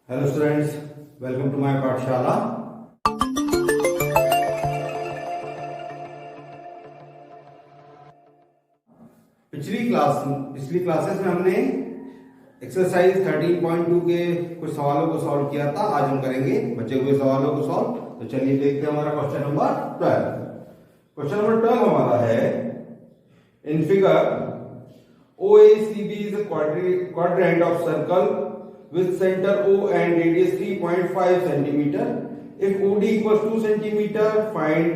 Hello students, welcome to my पाठशाला। पिछली classes में हमने एक्सरसाइज 13.2 के कुछ सवालों को सॉल्व किया था। आज हम करेंगे बचे हुए सवालों को सॉल्व। तो चलिए देखते हैं हमारा क्वेश्चन नंबर 12। क्वेश्चन नंबर 12 हमारा है, in figure OACB is a quadrant of circle with center O and radius 3.5 centimeter. If OD equals 2 centimeter, find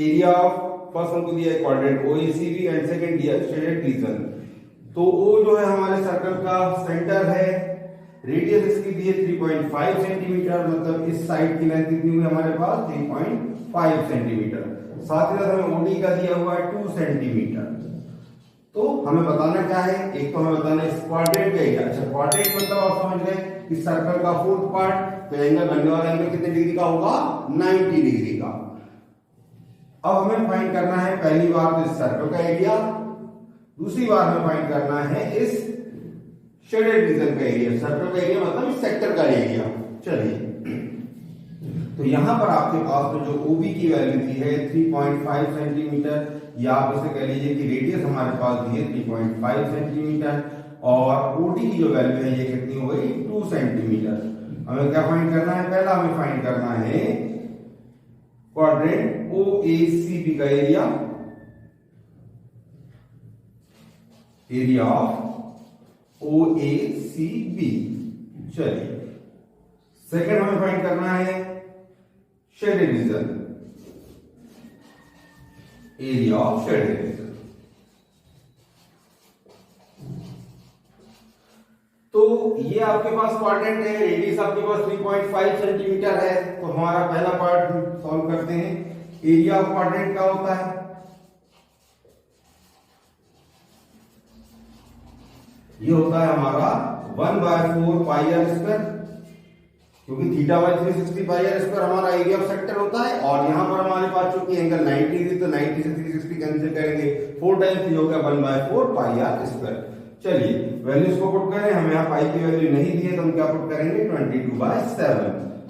area of first हमको दिया है quadrant OACB and second दिया है shaded region। तो O जो है हमारे सर्कल का सेंटर है, रेडियस इसकी दी है 3.5 सेंटीमीटर, मतलब इस साइड की लेंथ कितनी हुई हमारे पास 3.5 सेंटीमीटर। साथ ही साथ हमें OD का दिया हुआ है 2 सेंटीमीटर। तो हमें बताना क्या है, एक तो हमें बताना है इस क्वाड्रेंट का एरिया। अच्छा, क्वाड्रेंट मतलब आप समझ गए कि सर्कल का फोर्थ पार्ट, तो एंगल बनने वाला एंगल कितने डिग्री का होगा, 90 डिग्री का। अब हमें फाइंड करना है पहली बार तो इस सर्कल का एरिया, दूसरी बार हमें फाइंड करना है इस शेडेड रीजन का एरिया। सर्कल का एरिया मतलब इस सेक्टर का एरिया। चलिए, तो यहां पर आपके पास तो जो OB की वैल्यू दी है 3.5 सेंटीमीटर, या आप इसे कह लीजिए कि रेडियस हमारे पास दी है 3.5 सेंटीमीटर, और OD की जो वैल्यू है ये कितनी हो गई 2 सेंटीमीटर। हमें क्या फाइंड करना है, पहला हमें फाइंड करना है क्वाड्रेंट OACB का एरिया, एरिया ऑफ OACB। चलिए, सेकंड हमें फाइंड करना है shaded region, area of shaded region. तो ये आपके पास क्वाड्रेंट है, रेडियस आपके पास 3.5 सेंटीमीटर है। तो हमारा पहला पार्ट सॉल्व करते हैं। एरिया ऑफ क्वाड्रेंट क्या होता है, ये होता है हमारा 1/4 पाई आर स्क्वायर, क्योंकि theta by 360 pi r square हमारा एरिया ऑफ सेक्टर होता है। और यहां पर हमारे पास चूंकि एंगल 90 डिग्री, तो 90 से 360 कैंसिल करेंगे, 4 टाइम्स ये हो गया 1/4 पाई आर स्क्वायर। चलिए, वैल्यूज को पुट करें। हमें यहाँ पाई की वैल्यू नहीं दी है, तो हम क्या पुट करेंगे 22/7।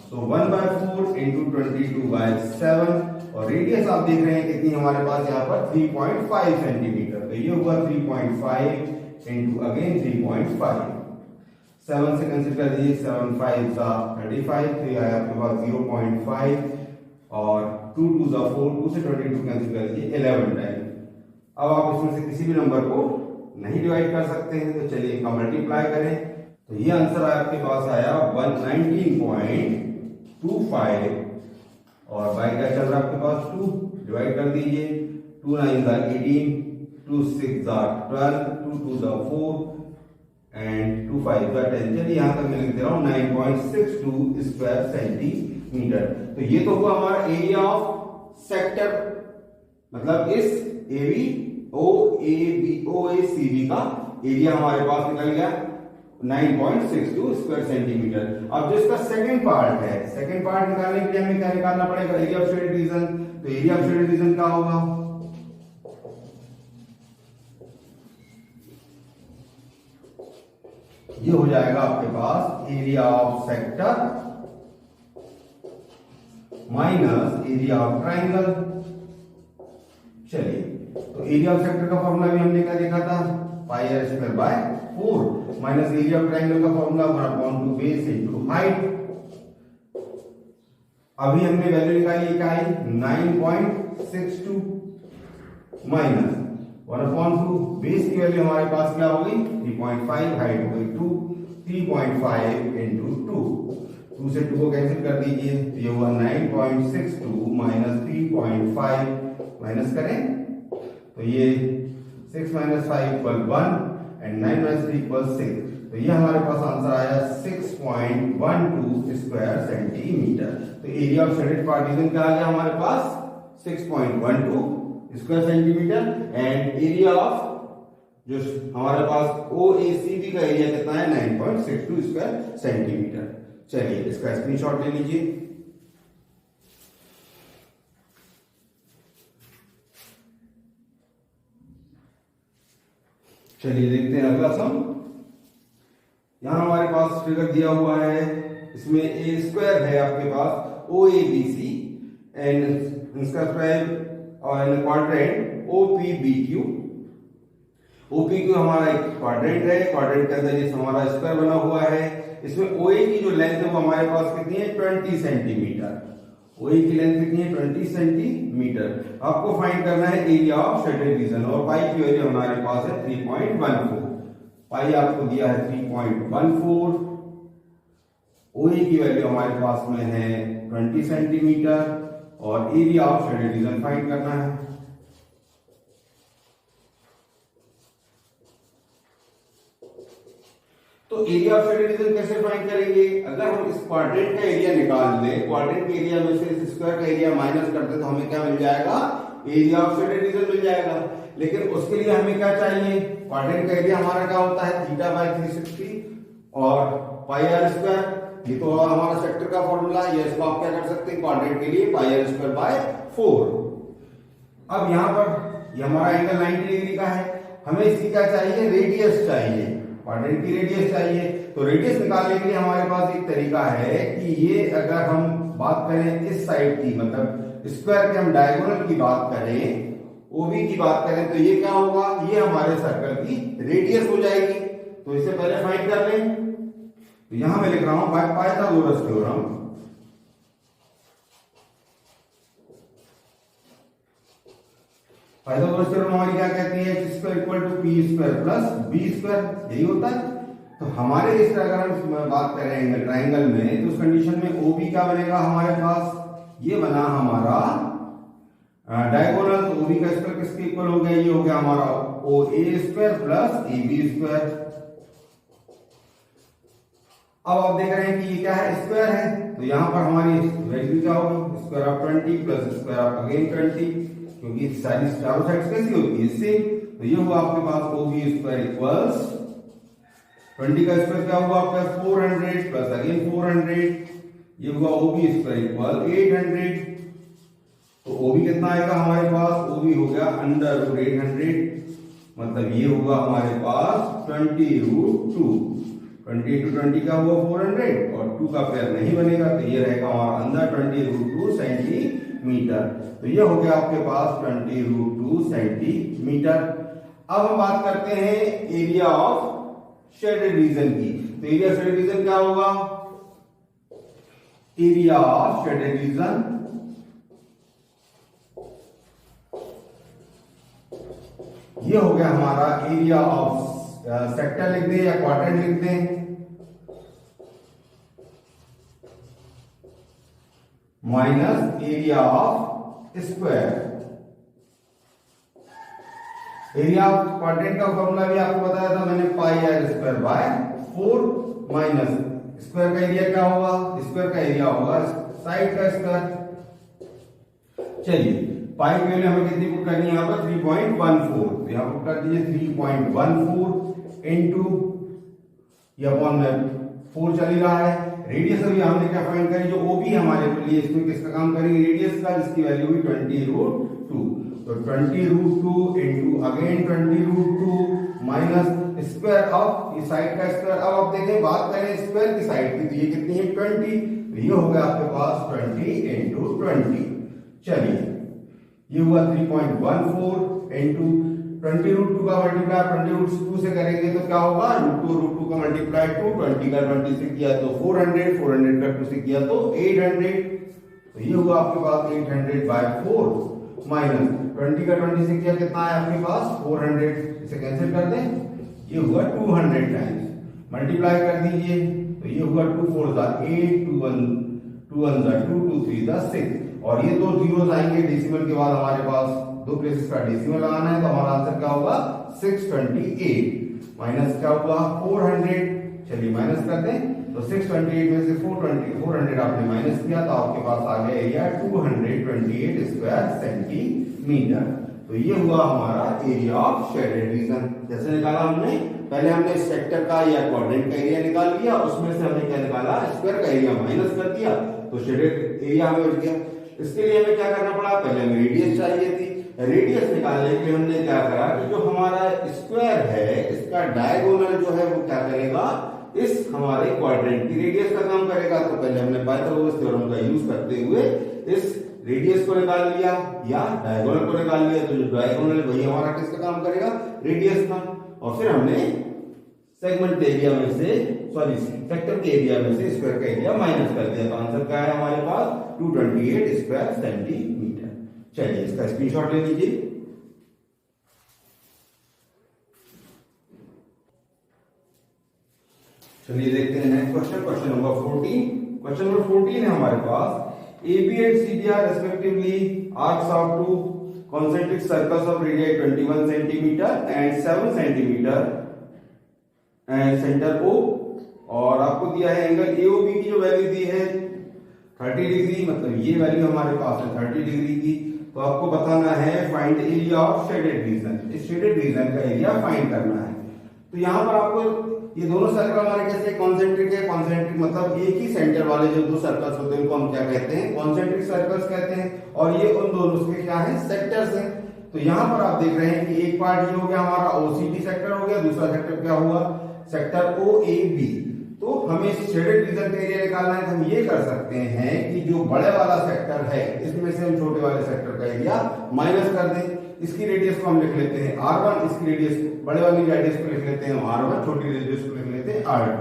सो 1/4 इंटू 22/7, और रेडियस आप देख रहे हैं कितनी हमारे पास यहाँ पर 3.5 सेंटीमीटर। तो ये हुआ 3.5 इंटू अगेन 3.5, 7 से कैंसिल कर दीजिए, 7 5 जा 35, तो ये आया आपके पास 0.5, और 2 2 जा 4, 2 से 22 कैंसिल कर दीजिए 11 टाइम। अब आप इसमें से किसी भी नंबर को नहीं डिवाइड कर सकते हैं, तो चलिए इनका मल्टीप्लाई करें। तो ये आंसर आपके पास आया 119.25, और बाई क्या चल रहा है आपके पास 2, डिवाइड कर दीजिए, 2 9 जा 18, 2 6 जा 12, 2 2 जा 4 एंड 2 5 जा 10। चलिए यहां तक मैं लिख दे रहा हूं 9.62 स्क्वायर सेंटीमीटर। तो ये तो हुआ हमारा एरिया ऑफ सेक्टर, मतलब इस OACB का एरिया हमारे पास निकल गया 9.62 स्क्वायर सेंटीमीटर। अब जो इसका सेकंड पार्ट है, सेकंड पार्ट निकालने के लिए हमें क्या निकालना पड़ेगा, एरिया ऑफ शेडेड रीजन। तो एरिया ऑफ शेडेड रीजन क्या होगा, ये हो जाएगा आपके पास area of sector minus area of triangle. चलिए, तो एरिया ऑफ सेक्टर का फॉर्मूला भी हमने क्या देखा था, pi r square by 4, minus area of triangle का फॉर्मूला 1/2 बेस इनटू हाइट। अभी हमने वैल्यू निकाली क्या आई 9.62, माइनस 1/2 बेस की वैल्यू हमारे पास क्या हो गई 3.5, हाइट हो गई 2, 3.5 इंटू 2 से 2 को कैंसिल कर दीजिए, तो ये हुआ 9.62 माइनस 3.5, माइनस करें तो ये 6 - 5 = 1 एंड 9 - 3 = 6। तो ये हमारे पास आंसर आया 6.12 स्क्वायर सेंटीमीटर। तो एरिया ऑफ शेडेड पार्टीशन क्या आ गया हमारे पास 6.12 square centimetre, and area of जो हमारे पास OACB का एरिया कितना है 9.62 स्क्वायर सेंटीमीटर। चलिए, इसका स्क्रीनशॉट ले लीजिए। चलिए देखते हैं अगला सम। यहाँ हमारे पास फिगर दिया हुआ है, इसमें ए स्क्वायर है आपके पास O A B C and इसका स्क्वायर और quadrant O P B Q. OP Q हमारा एक क्वाड्रेंट है, क्वाड्रेंट के अंदर ये हमारा स्क्वायर बना हुआ है। इसमें ओए की जो लेंथ है वो हमारे पास कितनी है 20 सेंटीमीटर। ओए की लेंथ कितनी है 20 सेंटीमीटर। आपको फाइंड करना है एरिया ऑफ शेडेड रीजन और पाई की वैल्यू हमारे पास है 3.14। पाई आपको दिया है 3.14। ओए की वैल्यू हमारे पास में है 20 सेंटीमीटर और area of shaded reason find करना है। तो एरिया ऑफ शेडेड रीजन कैसे फाइंड करेंगे? अगर हम इस क्वाड्रेंट का एरिया निकाल लें, क्वाड्रेंट के एरिया में से इस स्क्वायर का एरिया माइनस करते तो हमें क्या मिल जाएगा? एरिया ऑफ शेडेड रीजन मिल जाएगा। लेकिन उसके लिए हमें क्या चाहिए? क्वाड्रेंट का एरिया हमारा क्या होता है थीटा बाय 360 और पाई आर स्क्वायर। ये तो हमारा सेक्टर का फॉर्मूला है। ये इसको आप क्या कर सकते हैं क्वाड्रेंट के लिए पाई आर स्क्वायर बाय 4। अब यहाँ पर ये हमारा एंगल 90 डिग्री का है। हमें इसकी क्या चाहिए? रेडियस चाहिए, क्वाड्रेंट की रेडियस चाहिए। तो रेडियस निकालने के लिए हमारे पास एक तरीका है कि ये अगर हम बात करें इस साइड की, मतलब स्क्वायर के हम डायगोनल की बात करें, ओबी की बात करें, तो ये क्या होगा? ये हमारे सर्कल की रेडियस हो जाएगी। तो इसे पहले फाइंड कर लें। तो यहां मैं लिख रहा हूं पाइथागोरस थ्योरम। पाइथागोरस थ्योरम हमारी क्या कहती है? x square equal to P square plus B square, यही होता है। तो हमारे इस अगर हम बात करें ट्राइंगल में, तो उस कंडीशन में ओबी क्या बनेगा हमारे पास? ये बना हमारा डायगोनल। तो ओबी का स्क्वायर किसके इक्वल हो गया? ये हो गया हमारा O A square plus A B square. अब आप देख रहे हैं कि ये क्या है? स्क्वायर है। तो यहां पर हमारी वैल्यू क्या होगी? Square of 20 plus square of again 20, क्योंकि सारी चारों साइड्स कैसी होती है? सेम। तो ये हुआ आपके पास ओ बी स्क्वायर इक्वल्स 20 का स्क्वायर क्या हुआ आपका 400 प्लस अगेन 400। ये हुआ ओ बी स्क्वायर इक्वल 800। तो ओ बी कितना आएगा हमारे पास? ओ बी हो गया अंडर रूट 800, मतलब ये हुआ हमारे पास 20√2। 20 × 20 का हुआ 400 और 2 का पेयर नहीं बनेगा, तो ये रहेगा हमारा अंदर 20√2 सेंटीमीटर। तो ये हो गया आपके पास 20√2 सेंटीमीटर। अब हम बात करते हैं एरिया ऑफ शेडेड रीजन की। तो एरिया ऑफ शेडेड रीजन क्या होगा? एरिया ऑफ शेडेड रीजन ये हो गया हमारा एरिया ऑफ सेक्टर लिख दें या क्वाड्रेंट लिख दें, minus area of square. Area of quadrant का फॉर्मूला भी आपको बताया था मैंने, pi r square by 4 minus square का एरिया क्या होगा? स्क्वायर का एरिया होगा साइड का स्क्वायर। चलिए पाई की वैल्यू हमें कितनी पुट करनी है यहाँ पर? 3.14। तो यहाँ पुट कर दीजिए 3.14 इनटू ये अपॉन में 4 चल ही रहा है। रेडियस अभी हमने क्या फाइंड करी? जो ओबी हमारे लिए इसमें किसका काम करेंगे? रेडियस का, जिसकी वैल्यू हुई 20√2। तो 20√2 into again 20√2 minus square of इस साइड का स्क्वायर। अब आप देखें बात करें स्क्वायर की साइड की, तो ये कितनी है 20। तो ये हो गया आपके पास 20 × 20। चलिए ये हुआ 3.14 इनटू 20√2 का मल्टीप्लाई 20√2 से करेंगे तो क्या होगा? √2 का मल्टीप्लाई 2, 20 का 20 से किया तो 400, 400 का 2 से किया तो 800। तो ये हुआ आपके पास 800/4 माइनस 20 का 20 से किया कितना है आपके पास? 400। इसे कैंसिल कर दें, ये हुआ 200 टाइम्स। मल्टीप्लाई कर दीजिए तो ये हुआ 2 4 8, 2 1 2, 2 3 6 और ये दो जीरोस आएंगे डेसिमल के बाद हमारे पास दो प्लेसेस का डेसिमल लगाना है। तो हमारा आंसर क्या होगा? 628 माइनस क्या हुआ? 400। चलिए माइनस कर दें तो 628 में से 400 आपने माइनस किया तो आपके पास आ गया एरिया 228 स्क्वायर सेंटीमीटर। तो ये हुआ हमारा एरिया ऑफ शेडेड रीजन। जैसे निकाला हमने, पहले हमने सेक्टर का या क्वाड्रेंट का एरिया निकाल लिया, उसमें से हमने क्या निकाला? स्क्वायर का एरिया माइनस कर दिया तो शेडेड एरिया हमें मिल गया। इसके लिए हमें क्या करना पड़ा? पहले हमें रेडियस चाहिए थी। रेडियस निकालने के लिए हमने क्या करा कि जो हमारा स्क्वायर है इसका डायगोनल जो है वो क्या करेगा? इस हमारे क्वाड्रेंट की रेडियस का काम करेगा। तो पहले हमने पाइथागोरस थ्योरम का यूज करते हुए इस रेडियस को निकाल लिया या डायगोनल को निकाल लिया। तो जो डायगोनल है वही हमारा किसका काम करेगा, रेडियस का। और फिर हमने सेगमेंट के एरिया में से सेक्टर के एरिया में से स्क्वायर का एरिया माइनस कर दिया। तो आंसर क्या है हमारे पास 228 स्क्वायर सेंटीमीटर। चलिए इसका स्क्रीनशॉट ले लीजिए। चलिए देखते हैं next question, question number 14। Question number 14 है हमारे पास AB and CD are respectively arcs of two concentric circles of radii 21 centimeter and 7 centimeter and center O। और आपको दिया है एंगल AOB की जो वैल्यू दी है 30 डिग्री, मतलब ये वैल्यू हमारे पास है 30 डिग्री की। तो आपको बताना है find area of shaded reason, इस शेडेड रीजन का एरिया फाइंड करना है। तो यहाँ पर आपको ये दोनों सर्कल हमारे कैसे कॉन्सेंट्रिक है, कॉन्सेंट्रिक मतलब एक ही सेंटर वाले जो दो सर्कल्स होते हैं उनको हम क्या कहते हैं, कॉन्सेंट्रिक सर्कल्स कहते हैं। और ये उन दोनों के क्या है, सेक्टर्स हैं। तो यहाँ पर आप देख रहे हैं कि एक पार्ट ये हो गया हमारा OCD सेक्टर हो गया, दूसरा सेक्टर क्या हुआ, सेक्टर OAB। तो हमें शेडेड रीजन का एरिया निकालना है। तो हम ये कर सकते हैं कि जो बड़े वाला सेक्टर है इसमें से हम छोटे वाले सेक्टर का एरिया माइनस कर दें। इसकी रेडियस को हम लिख लेते हैं R1, इसकी रेडियस बड़े वाली रेडियस को लिख लेते हैं R1, छोटी रेडियस को लिख लेते हैं R2।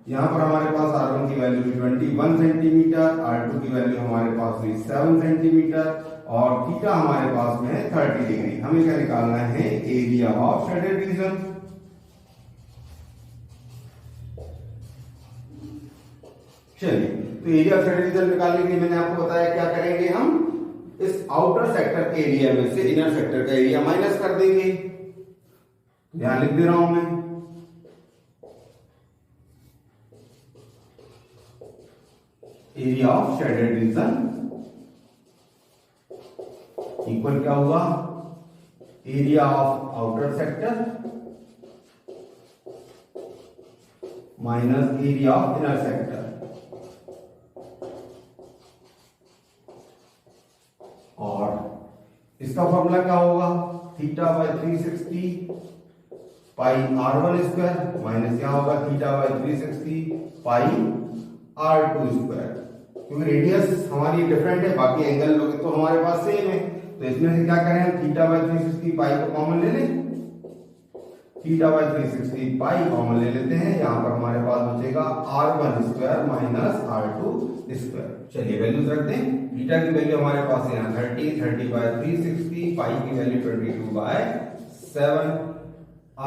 यहाँ पर हमारे पास R1 की वैल्यू हुई 21 सेंटीमीटर, R2 की वैल्यू हमारे पास हुई 7 सेंटीमीटर और थीटा हमारे पास में है 30 डिग्री। हमें क्या निकालना है, एरिया ऑफ शेडेड रीजन। चलिए तो एरिया ऑफ शेडेड रीजन निकालने के लिए मैंने आपको बताया क्या करेंगे, हम इस आउटर सेक्टर के एरिया में से इनर सेक्टर का एरिया माइनस कर देंगे। यहां लिख दे रहा हूं मैं, area of shaded reason equal क्या हुआ, area of outer sector minus area of inner sector. और इसका फॉर्मूला क्या होगा, theta by 360 pi R1 square minus क्या होगा theta by 360 pi R2 square. क्योंकि रेडियस हमारी डिफरेंट है, बाकी एंगल लोग तो हमारे पास सेम है। तो इसमें से क्या करें, हम थीटा बाय 360 पाई को कॉमन ले लें, थीटा बाय 360 पाई कॉमन ले लेते हैं। यहाँ पर हमारे पास बचेगा R1 square minus R2 square. चलिए वैल्यूज रख दें। थीटा की वैल्यू हमारे पास है यहाँ 30 बाय 360, पाई की वैल्यू 22 बाय 7।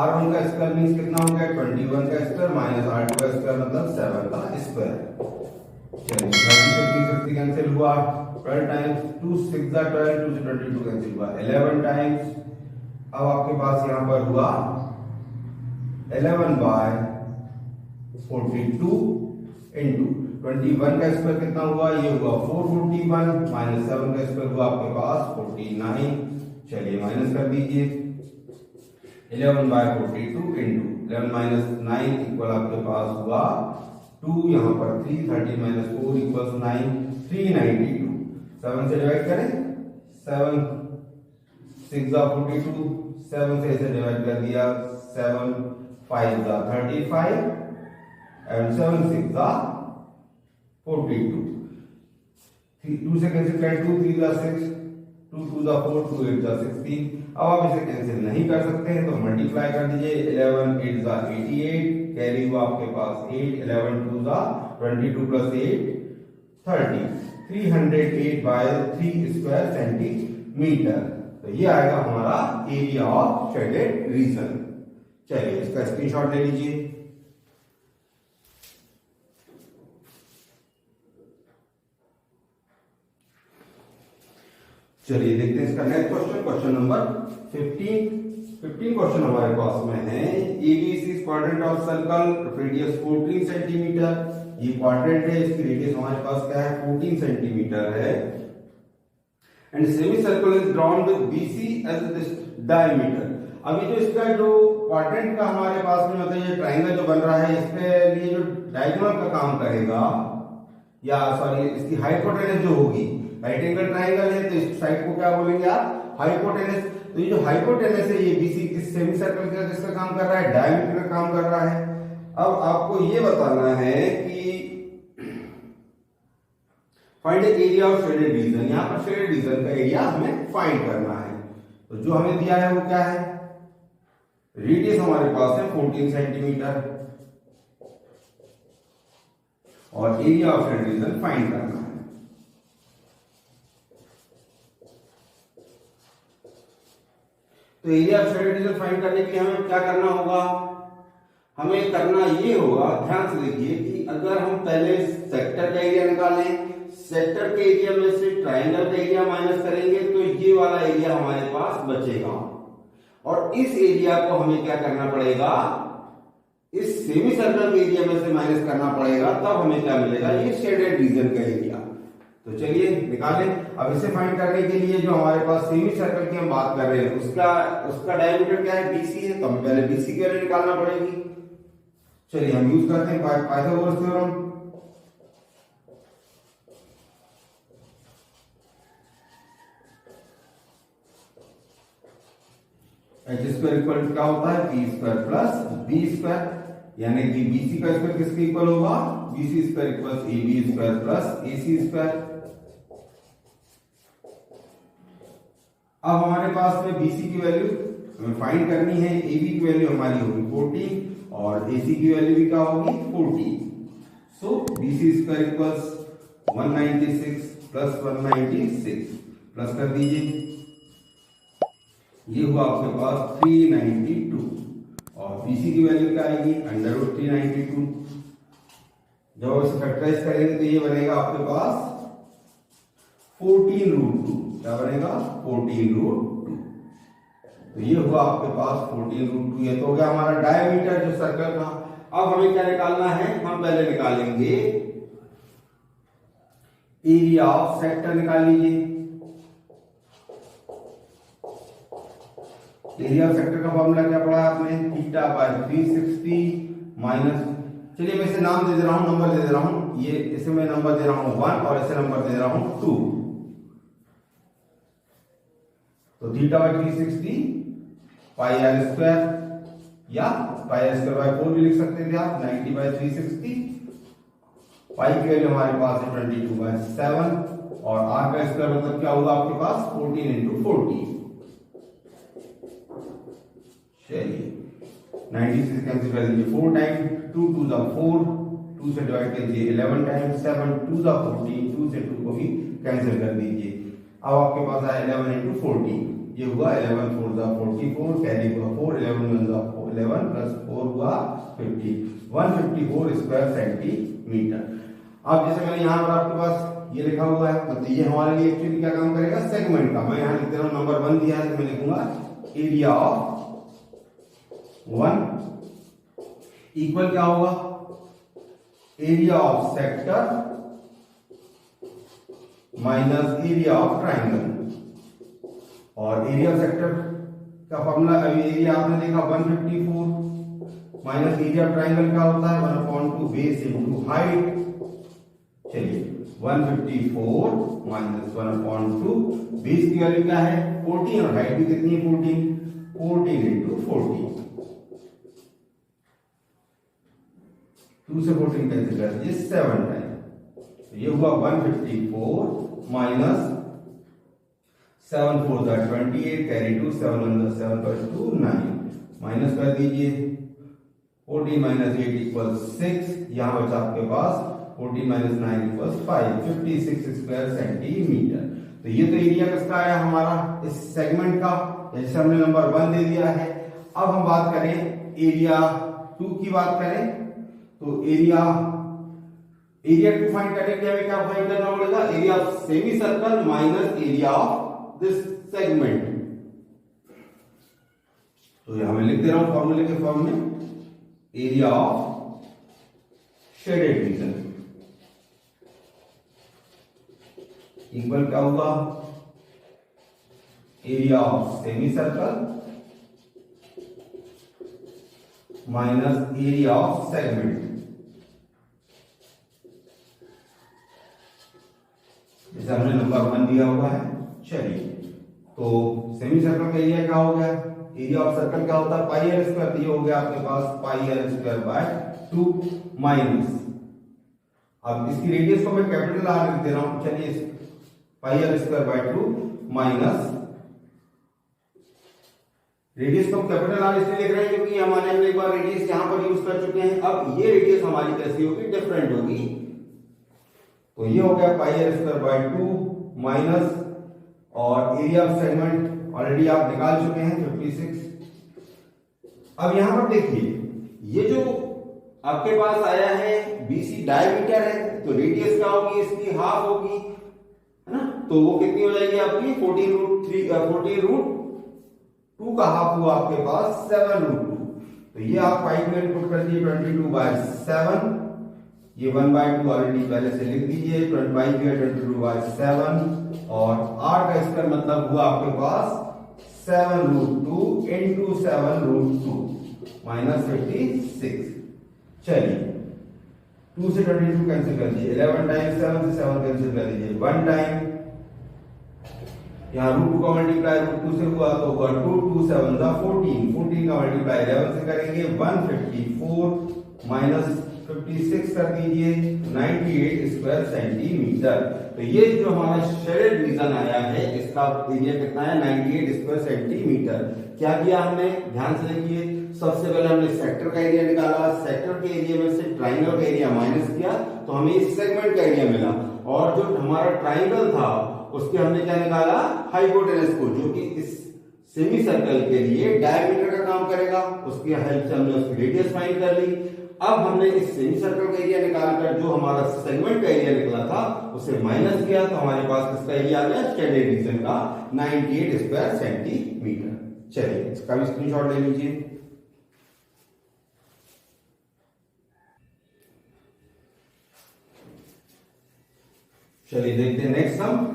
R1 का स्क्वायर मींस कितना हो गया, 21 का स्क्वायर माइनस R2 का स्क्वायर मतलब 7 का स्क्वायर। चलिए 30 से 360 कैंसिल हुआ, 12 टाइम्स 2 6 जा 12, 2 से 22 कैंसिल हुआ 11 टाइम्स। अब आपके पास यहाँ पर हुआ 11 बाय 42 इंटू 21 का स्क्वायर कितना हुआ, ये हुआ 441 माइनस 7 का स्क्वायर हुआ आपके पास 49। चलिए माइनस कर दीजिए, 11 बाय 42 इंटू 11 माइनस 9 इक्वल आपके पास हुआ 2, यहाँ पर 3, 13 माइनस 4 इक्वल 9, 392। 7 से डिवाइड करें, 7 6 जा 42, 7 से इसे डिवाइड कर दिया, 7 5 जा 35 एंड 7 6 जा 42। 2 से कैंसिल करें, 2 3 जा 6, 2 2 जा 4, 2 8 जा 16। अब आप इसे कैंसिल नहीं कर सकते हैं तो मल्टीप्लाई कर दीजिए, 11 8 जा 88, कैरी हुआ आपके पास 8, 11 2 जा 22 प्लस 8 30, 308 बाय 3 स्क्वायर सेंटीमीटर। तो ये आएगा हमारा एरिया ऑफ शेडेड रीजन। चलिए इसका स्क्रीनशॉट ले लीजिए। चलिए देखते हैं इसका next question, question number 15 question हमारे पास में है। ABC quadrant of circle, radius 14 centimetre. ये क्वाड्रेंट है, इसकी रेडियस हमारे पास क्या है 14 सेंटीमीटर है। And semi circle is drawn with BC as this diameter. अभी जो इसका जो क्वाड्रेंट का हमारे पास में मतलब ये ट्रायंगल जो बन रहा है, इसके लिए जो डायगोनल का काम करेगा या सॉरी इसकी हाइपोटेनस जो होगी, राइट एंगल ट्रायंगल है तो इस साइड को क्या बोलेंगे आप, हाइपोटेनस। तो ये जो हाइपोटेनस है ये BC किस सेमी सर्कल का किसका काम कर रहा है, डायमीटर का काम कर रहा है। अब आपको ये बताना है कि find area of shaded reason. यहां पर शेडेड रीजन का एरिया हमें फाइंड करना है। तो जो हमें दिया है वो क्या है, रेडियस हमारे पास है 14 सेंटीमीटर और area of shaded reason find करना है। तो area of shaded reason find करने के लिए हमें क्या करना होगा, हमें करना ये होगा, ध्यान से देखिए कि अगर हम पहले सेक्टर का एरिया निकालें, सेक्टर के एरिया में से ट्राइंगल का एरिया माइनस करेंगे तो ये वाला एरिया हमारे पास बचेगा और इस एरिया को हमें क्या करना पड़ेगा, इस सेमी सर्कल के एरिया में से माइनस करना पड़ेगा, तब हमें क्या मिलेगा, ये शेडेड रीजन का एरिया। तो चलिए निकालें। अब इसे फाइंड करने के लिए जो हमारे पास सेमी सर्कल की हम बात कर रहे हैं उसका डायमीटर क्या है, BC है, तो हमें पहले BC की वैल्यू निकालना पड़ेगी। चलिए हम यूज करते हैं Pythagoras theorem. H square equal क्या होता है, P square plus B square, यानी कि BC का स्क्वायर किसके इक्वल होगा, BC square equal AB square plus AC square. अब हमारे पास में BC की वैल्यू हमें फाइंड करनी है, AB की वैल्यू हमारी होगी 40 और AC की वैल्यू भी क्या होगी 40। सो BC square equals 196 plus 196 plus कर दीजिए, ये हुआ आपके पास 392 और BC की वैल्यू क्या आएगी √ 392। जब आप इसे फैक्टराइज करेंगे तो ये बनेगा आपके पास 14√2। क्या बनेगा 14√2। तो ये हुआ आपके पास 14√2। ये तो हो गया हमारा डायमीटर जो सर्कल का। अब हमें क्या निकालना है, हम पहले निकालेंगे एरिया ऑफ सेक्टर। निकाल लीजिए एरिया ऑफ सेक्टर का फॉर्मूला क्या पढ़ा आपने, θ/360 माइनस, चलिए मैं इसे नाम दे दे रहा हूं, नंबर दे दे रहा हूं, ये इसे मैं नंबर दे रहा हूं 1 और इसे नंबर दे रहा हूं 2। तो θ/360 πr² या πr²/4 भी लिख सकते थे आप, 90/360। पाई की वैल्यू हमारे पास है 22/7 और r का स्क्वायर मतलब क्या होगा आपके पास 14 × 40। चलिए 90 से कैंसिल कर दीजिए, 4 टाइम 2 2 द 4, 2 से डिवाइड कीजिए 11 टाइम 7 2 द 14, 2 से 2 को भी कैंसिल कर दीजिए। अब आपके पास आया 11 × 40, ये हुआ 11 4 द 44, कैरी हुआ 4, 11 1 द 11 प्लस 4 हुआ 50, 154 स्क्वायर सेंटीमीटर। अब जैसे मैंने यहाँ पर आपके पास ये लिखा हुआ है, मतलब ये हमारे लिए एक्चुअली क्या काम करेगा, सेगमेंट का। मैं यहाँ लिख दे रहा हूँ, नंबर 1 दिया है तो मैं लिखूंगा एरिया ऑफ 1 इक्वल क्या होगा, area of sector minus area of triangle. और एरिया ऑफ सेक्टर का फॉर्मूला, अभी एरिया आपने देखा 154 माइनस एरिया ऑफ ट्राइंगल क्या होता है 1/2 बेस इनटू हाइट। चलिए 154 माइनस 1/2, बेस की वैल्यू क्या है 14 और हाइट भी कितनी है 14 × 40। 2 से 14 कैंसिल कर दीजिए 7 टाइम, तो ये हुआ 154 माइनस 7 4 28, कैरी 2, 7 1 7 2 9, माइनस कर दीजिए 14 माइनस 8 इक्वल 6, यहां बचा आपके पास 14 माइनस 9 इक्वल 5, 56 स्क्वायर सेंटीमीटर। तो ये तो एरिया किसका आया हमारा, इस सेगमेंट का, जैसे हमने नंबर 1 दे दिया है। अब हम बात करें एरिया 2 की बात करें, तो एरिया 2 फाइंड करने के लिए हमें क्या फाइंड करना पड़ेगा, area of semi circle minus area of this segment. तो यहां मैं लिख दे रहा हूं फॉर्मूले के फॉर्म में, area of shaded reason equal क्या होगा, area of semi circle minus area of segment. जैसे हमने नंबर 1 दिया हुआ है। चलिए तो सेमी सर्कल का एरिया क्या हो गया एरिया ऑफ सर्कल क्या होता है पाई आर स्क्वायर, तो ये हो गया आपके पास पाई आर स्क्वायर बाय 2 माइनस, अब इसकी रेडियस को मैं कैपिटल आर लिख दे रहा हूं, चलिए pi r square by 2 minus, radius को कैपिटल आर इसलिए लिख रहे हैं क्योंकि हमारे हमने एक बार रेडियस यहां पर यूज कर चुके हैं, अब ये रेडियस हमारी कैसी होगी, डिफरेंट होगी, तो ये हो गया पाई आर स्क्वायर बाय 2 माइनस, और एरिया ऑफ सेगमेंट ऑलरेडी आप निकाल चुके हैं 56। अब यहां पर देखिए ये जो आपके पास आया है BC डायमीटर है, तो रेडियस क्या होगी इसकी हाफ होगी, है ना, तो वो कितनी हो जाएगी आपकी 14√2 का हाफ हुआ आपके पास 7√2, तो ये आप पाई में पुट कर दिए 22/7, ये 1/2 ऑलरेडी पहले से लिख दीजिए, 22/7, और r का स्क्वायर मतलब हुआ आपके पास 7√2 into 7√2 माइनस 56। चलिए 2 से 22 कैंसिल कर दीजिए, 11 टाइम्स 7 से 7 कैंसिल कर दीजिए, 1 टाइम यहाँ √2 का मल्टीप्लाई √2 से हुआ तो होगा 2 2 7 14, 14 का मल्टीप्लाई 11 से करेंगे 154 माइनस 56 कर दीजिए 98 स्क्वायर सेंटीमीटर, तो ये जो हमारा शेडेड रीजन आया है इसका एरिया कितना है 98 स्क्वायर सेंटीमीटर। क्या किया हमने, ध्यान से देखिए, सबसे पहले हमने सेक्टर का एरिया निकाला, सेक्टर के एरिया में से ट्राइंगल का एरिया माइनस किया तो हमें इस सेगमेंट का एरिया मिला, और जो हमारा ट्राइंगल था उसके हमने क्या निकाला हाइपोटेनस को, जो कि इस सेमी सर्कल के लिए डायमीटर का काम करेगा, उसकी हेल्प से हमने उसकी रेडियस फाइंड कर ली। अब हमने इस सेमी सर्कल का एरिया निकालकर जो हमारा सेगमेंट का एरिया निकला था उसे माइनस किया, तो हमारे पास किसका एरिया आ गया, शेडेड रीजन का 98 स्क्वायर सेंटीमीटर। चलिए इसका भी स्क्रीनशॉट ले लीजिए। चलिए देखते हैं नेक्स्ट सम।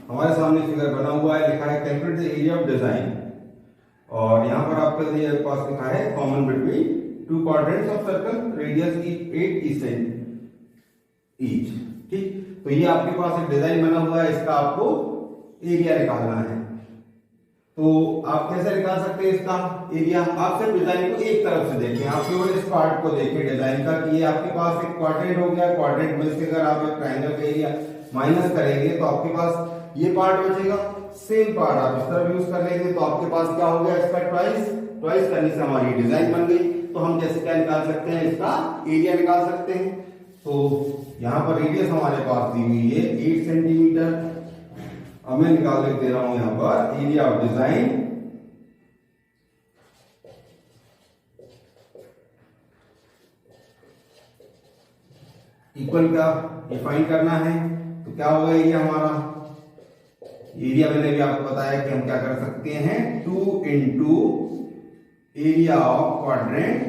हमारे सामने फिगर बना हुआ है, लिखा है calculate the area of design, और यहां पर आपके पास लिखा है common between 2 quadrants of circle, radius की 8 सेंट ईच, ठीक। तो ये आपके पास एक डिजाइन बना हुआ है, इसका आपको एरिया निकालना है, तो आप कैसे निकाल सकते हैं इसका एरिया, आप सिर्फ डिजाइन को एक तरफ से देखें, आप केवल इस पार्ट को देखें डिजाइन का, कि ये आपके पास एक क्वाड्रेंट हो गया, क्वाड्रेंट में से अगर आप एक ट्रायंगल का एरिया माइनस करेंगे तो आपके पास ये पार्ट बचेगा, सेम पार्ट आप इस तरफ यूज कर लेंगे तो आपके पास क्या हो गया, इसका ट्वाइस करने से हमारी डिजाइन बन गई। तो हम जैसे क्या निकाल सकते हैं, इसका एरिया निकाल सकते हैं, तो यहां पर रेडियस हमारे पास दी हुई है 8 सेंटीमीटर, अब मैं निकाल के दे रहा हूं यहां पर एरिया ऑफ डिजाइन, इक्वल का डिफाइन करना है, तो क्या होगा एरिया हमारा, एरिया मैंने भी आपको बताया कि हम क्या कर सकते हैं 2 into area of quadrant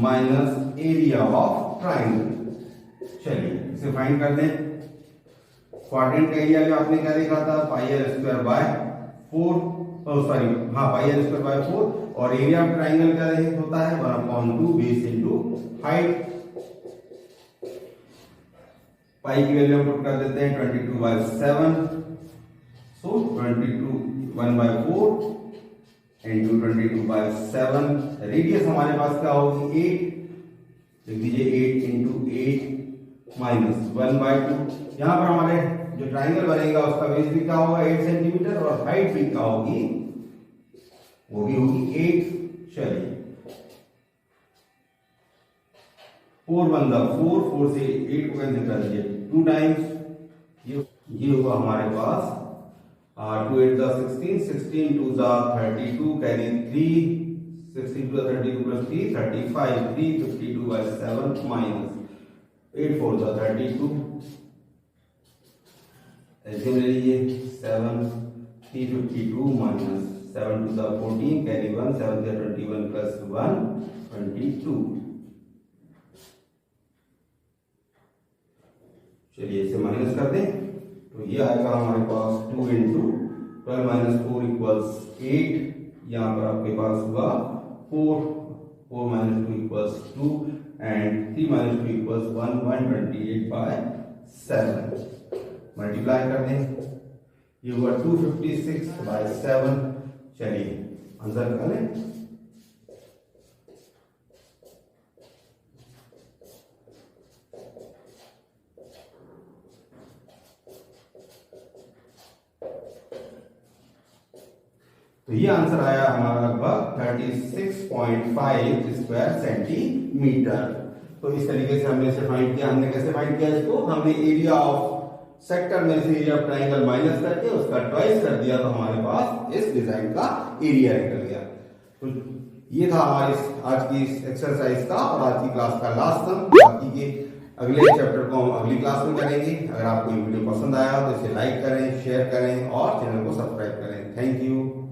minus area of triangle. चलिए इसे फाइंड कर लें। क्वाड्रेंट का एरिया जो आपने क्या देखा था pi r square by 4, sorry हाँ पाई आर स्क्वायर बाय 4, और एरिया ऑफ ट्राइंगल क्या होता है 1/2 बेस इंटू हाइट, पाई की वैल्यू हम पुट कर देते हैं 22/7, सो 22 1/4 इंटू 22/7, रेडियस हमारे पास क्या होगी 8, लिख दीजिए 8 इंटू 8 माइनस 1/2, यहां पर हमारे जो ट्राइंगल बनेगा उसका बेस भी क्या होगा 8 सेंटीमीटर, और हाइट भी क्या होगी, वो भी होगी 8। चलिए 4 1 4 से 8 को कैंसिल कर दीजिए 2 टाइम्स, ये हुआ हमारे पास 2 8 16, 16 2 32, कैरी 3, 16 2 32 plus 3 35, 352/7 माइनस 8 4 32, ऐसे ले लीजिए 7 352 माइनस 7 2 14, कैरी 1 7 21 plus 1 22। चलिए इसे माइनस कर दें, तो ये आएगा हमारे पास 2 इंटू 12 माइनस 4 इक्वल्स 8, यहाँ पर आपके पास हुआ 4 minus 2 equals 2 and 3 minus 2 equals 1 128/7, multiply कर दें ये हुआ 256/7। चलिए आंसर निकालें। तो ये आंसर आया हमारा लगभग 36.5 स्क्वायर सेंटीमीटर। तो इस तरीके से हमने इसे फाइंड किया। हमने कैसे फाइंड किया इसको? हमने एरिया ऑफ सेक्टर में से एरिया ऑफ ट्राइंगल माइनस करके उसका ट्वाइस कर दिया, तो हमारे पास इस डिजाइन का एरिया निकल गया। तो ये था हमारी आज की एक्सरसाइज का और आज की क्लास का लास्ट सम। बाकी के अगले चैप्टर को हम अगली क्लास में करेंगे। अगर आपको ये वीडियो पसंद आया तो इसे लाइक करें, शेयर करें और चैनल को सब्सक्राइब करें। Thank you.